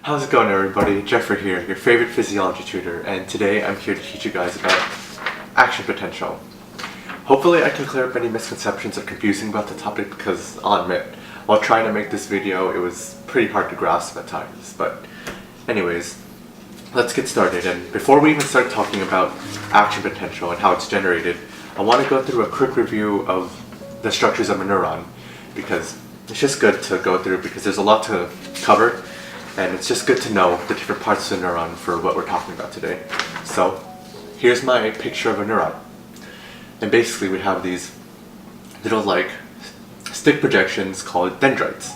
How's it going, everybody? Jeffrey here, your favorite physiology tutor, and today I'm here to teach you guys about action potential. Hopefully I can clear up any misconceptions or confusing about the topic, because I'll admit, while trying to make this video, it was pretty hard to grasp at times. But anyways, let's get started. And before we even start talking about action potential and how it's generated, I want to go through a quick review of the structures of a neuron, because it's just good to go through because there's a lot to cover. And it's just good to know the different parts of the neuron for what we're talking about today. So here's my picture of a neuron. And basically we have these little stick projections called dendrites.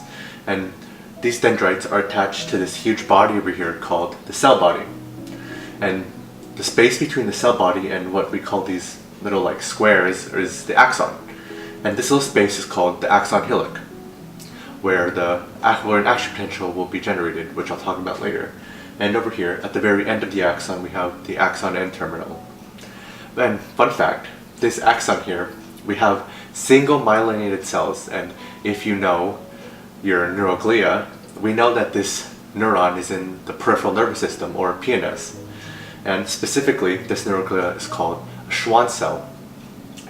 And these dendrites are attached to this huge body over here called the cell body. And the space between the cell body and what we call these little squares is the axon. And this little space is called the axon hillock, where an action potential will be generated, which I'll talk about later. And over here, at the very end of the axon, we have the axon end terminal. And fun fact, this axon here, we have single myelinated cells, and if you know your neuroglia, we know that this neuron is in the peripheral nervous system, or PNS. And specifically, this neuroglia is called a Schwann cell,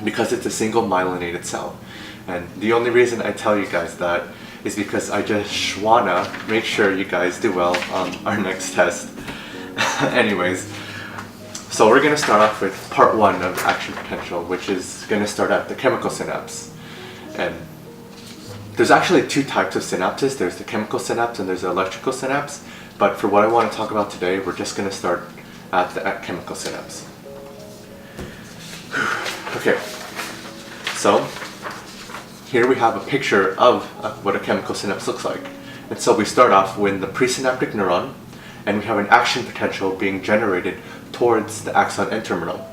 because it's a single myelinated cell. And the only reason I tell you guys that is because I just wanna make sure you guys do well on our next test. Anyways, so we're gonna start off with part one of action potential, which is gonna start at the chemical synapse. And there's actually two types of synapses. There's the chemical synapse and there's the electrical synapse. But for what I want to talk about today, we're just gonna start at the chemical synapse. Okay, so here we have a picture of what a chemical synapse looks like. And so we start off with the presynaptic neuron, and we have an action potential being generated towards the axon end terminal.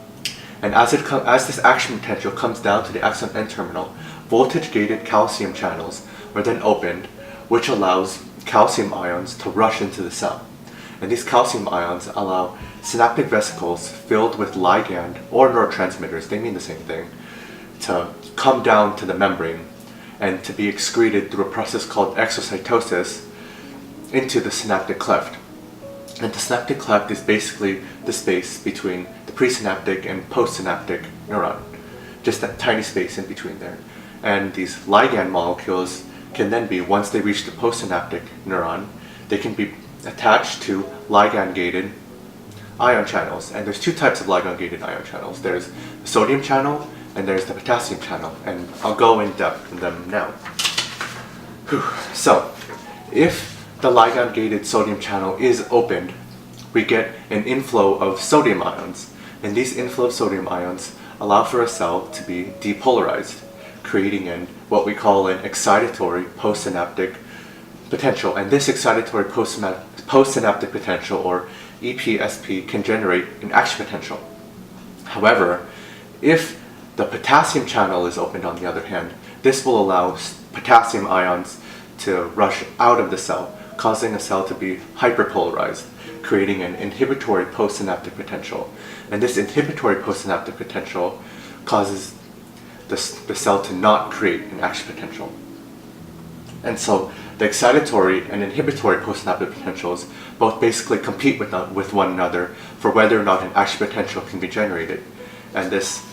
And as this action potential comes down to the axon end terminal, voltage-gated calcium channels are then opened, which allows calcium ions to rush into the cell. And these calcium ions allow synaptic vesicles filled with ligand or neurotransmitters, they mean the same thing, to come down to the membrane and to be excreted through a process called exocytosis into the synaptic cleft. And the synaptic cleft is basically the space between the presynaptic and postsynaptic neuron, just that tiny space in between there. And these ligand molecules can then be, once they reach the postsynaptic neuron, they can be attached to ligand-gated ion channels. And there's two types of ligand-gated ion channels. There's the sodium channel and there's the potassium channel, and I'll go in depth in them now. So, if the ligand-gated sodium channel is opened, we get an inflow of sodium ions, and these inflow of sodium ions allow for a cell to be depolarized, creating what we call an excitatory postsynaptic potential. And this excitatory postsynaptic potential, or EPSP, can generate an action potential. However, if the potassium channel is opened, on the other hand, this will allow potassium ions to rush out of the cell, causing a cell to be hyperpolarized, creating an inhibitory postsynaptic potential. And this inhibitory postsynaptic potential causes the cell to not create an action potential. And so the excitatory and inhibitory postsynaptic potentials both basically compete with one another for whether or not an action potential can be generated. And this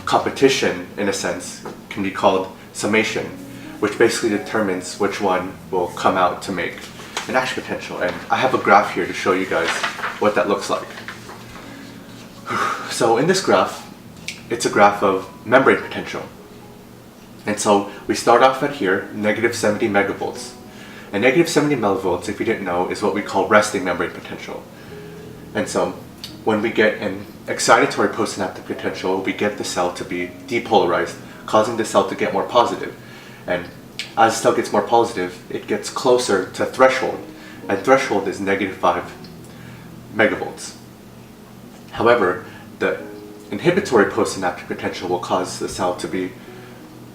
competition, in a sense, can be called summation, which basically determines which one will come out to make an action potential. And I have a graph here to show you guys what that looks like. So in this graph, it's a graph of membrane potential. And so we start off at here, negative 70 megavolts. And negative 70 millivolts, if you didn't know, is what we call resting membrane potential. And so when we get an excitatory postsynaptic potential, we get the cell to be depolarized, causing the cell to get more positive. And as the cell gets more positive, it gets closer to threshold, and threshold is negative 5 megavolts. However, the inhibitory postsynaptic potential will cause the cell to be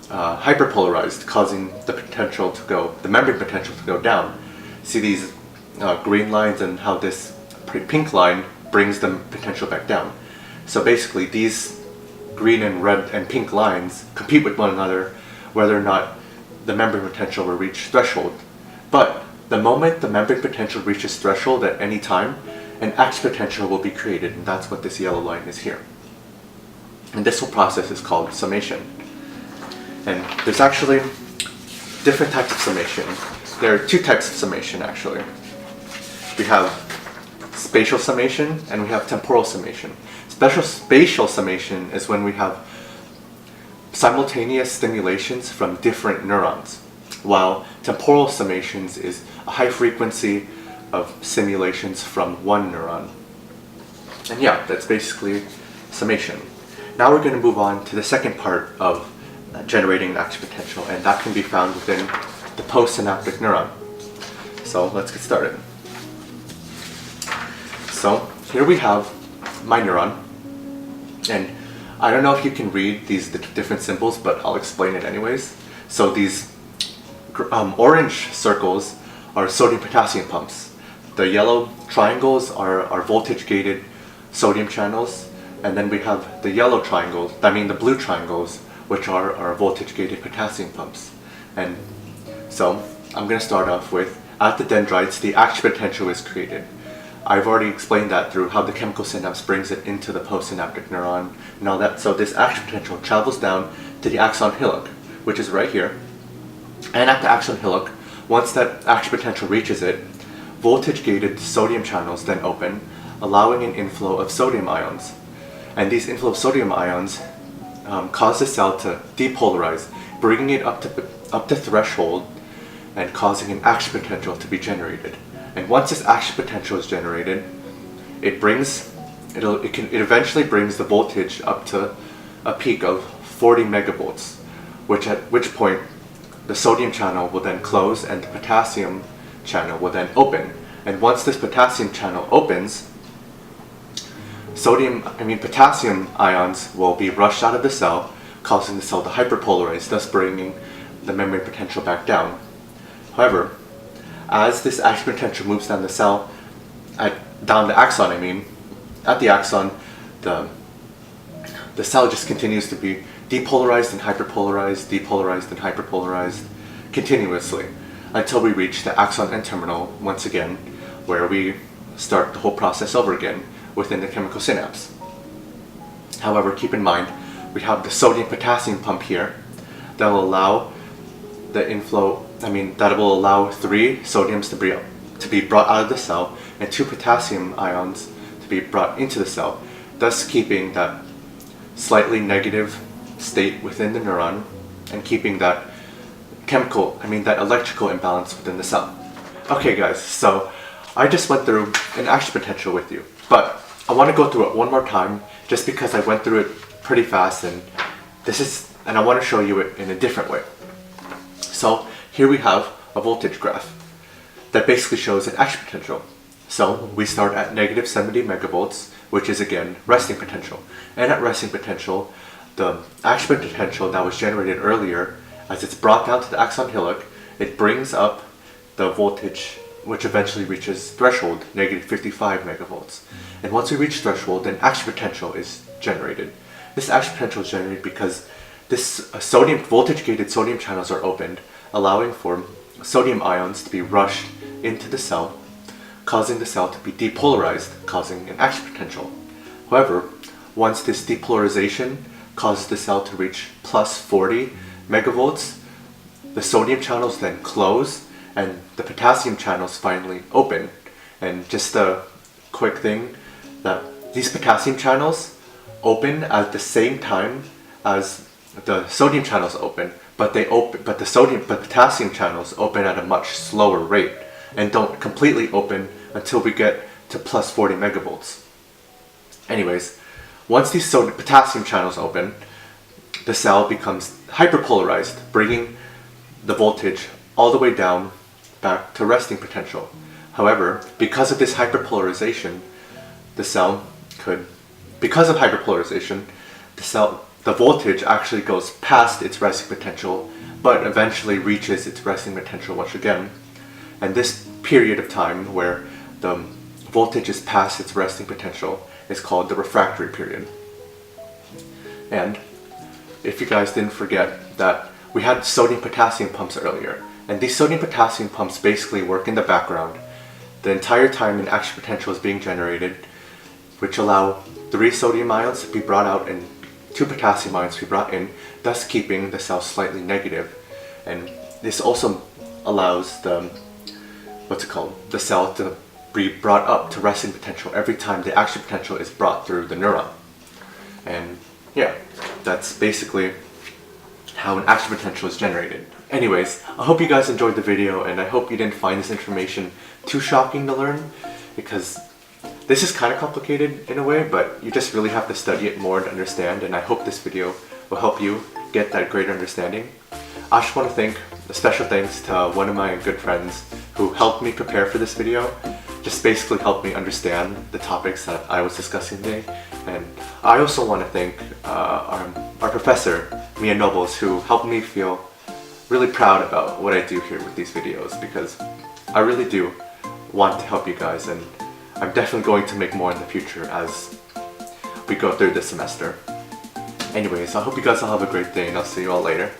hyperpolarized, causing the membrane potential to go down. See these green lines and how this pink line brings the potential back down. So basically these green and red and pink lines compete with one another whether or not the membrane potential will reach threshold. But The moment the membrane potential reaches threshold at any time, an action potential will be created, and that's what this yellow line is here. And this whole process is called summation. And there's actually different types of summation. There are two types of summation actually. We have spatial summation and we have temporal summation. Spatial summation is when we have simultaneous stimulations from different neurons, while temporal summations is a high frequency of simulations from one neuron. And yeah, that's basically summation. Now we're going to move on to the second part of generating an action potential, and that can be found within the postsynaptic neuron. So let's get started. So here we have my neuron, and I don't know if you can read these different symbols, but I'll explain it anyways. So these orange circles are sodium-potassium pumps. The yellow triangles are voltage-gated sodium channels, and then we have the yellow triangles, the blue triangles, which are our voltage-gated potassium pumps. And so I'm going to start off with, at the dendrites, the action potential is created. I've already explained that through how the chemical synapse brings it into the postsynaptic neuron and all that. So this action potential travels down to the axon hillock, which is right here. And at the axon hillock, once that action potential reaches it, voltage-gated sodium channels then open, allowing an inflow of sodium ions. And these inflow of sodium ions cause the cell to depolarize, bringing it up to threshold and causing an action potential to be generated. And once this action potential is generated, it eventually brings the voltage up to a peak of 40 megavolts, at which point the sodium channel will then close and the potassium channel will then open. And once this potassium channel opens, potassium ions will be rushed out of the cell, causing the cell to hyperpolarize, thus bringing the membrane potential back down. However, as this action potential moves down the cell, down the axon, at the axon, the cell just continues to be depolarized and hyperpolarized, depolarized and hyperpolarized continuously until we reach the axon end terminal once again, where we start the whole process over again within the chemical synapse. However, keep in mind, we have the sodium-potassium pump here that will allow the inflow, that will allow 3 sodiums to be brought out of the cell and 2 potassium ions to be brought into the cell, thus keeping that slightly negative state within the neuron and keeping that that electrical imbalance within the cell. Okay guys, so I just went through an action potential with you, but I want to go through it one more time just because I went through it pretty fast, and I want to show you it in a different way. So here we have a voltage graph that basically shows an action potential. So we start at negative 70 megavolts, which is again resting potential. And at resting potential, the action potential that was generated earlier, as it's brought down to the axon hillock, it brings up the voltage, which eventually reaches threshold, negative 55 megavolts. And once we reach threshold, then action potential is generated. This action potential is generated because this voltage-gated sodium channels are opened, allowing for sodium ions to be rushed into the cell, causing the cell to be depolarized, causing an action potential. However, once this depolarization causes the cell to reach plus 40 megavolts, the sodium channels then close and the potassium channels finally open. And just a quick thing, that these potassium channels open at the same time as the sodium channels open, but potassium channels open at a much slower rate and don't completely open until we get to plus 40 megavolts. Anyways, once these potassium channels open, the cell becomes hyperpolarized, bringing the voltage all the way down back to resting potential. However, because of this hyperpolarization, the voltage actually goes past its resting potential, but eventually reaches its resting potential once again. And this period of time where the voltage is past its resting potential is called the refractory period. And if you guys didn't forget that we had sodium-potassium pumps earlier, And these sodium-potassium pumps basically work in the background the entire time an action potential is being generated, which allow 3 sodium ions to be brought out and 2 potassium ions to be brought in, thus keeping the cell slightly negative. And this also allows the cell to be brought up to resting potential every time the action potential is brought through the neuron. And yeah, that's basically how an action potential is generated. Anyways, I hope you guys enjoyed the video, and I hope you didn't find this information too shocking to learn, because this is kind of complicated in a way, but you just really have to study it more to understand, and I hope this video will help you get that greater understanding. I just want to thank a special thanks to one of my good friends who helped me prepare for this video, just basically helped me understand the topics that I was discussing today. And I also want to thank our professor, Mia Nobles, who helped me feel really proud about what I do here with these videos, because I really do want to help you guys, and I'm definitely going to make more in the future as we go through this semester. Anyways, I hope you guys all have a great day, and I'll see you all later.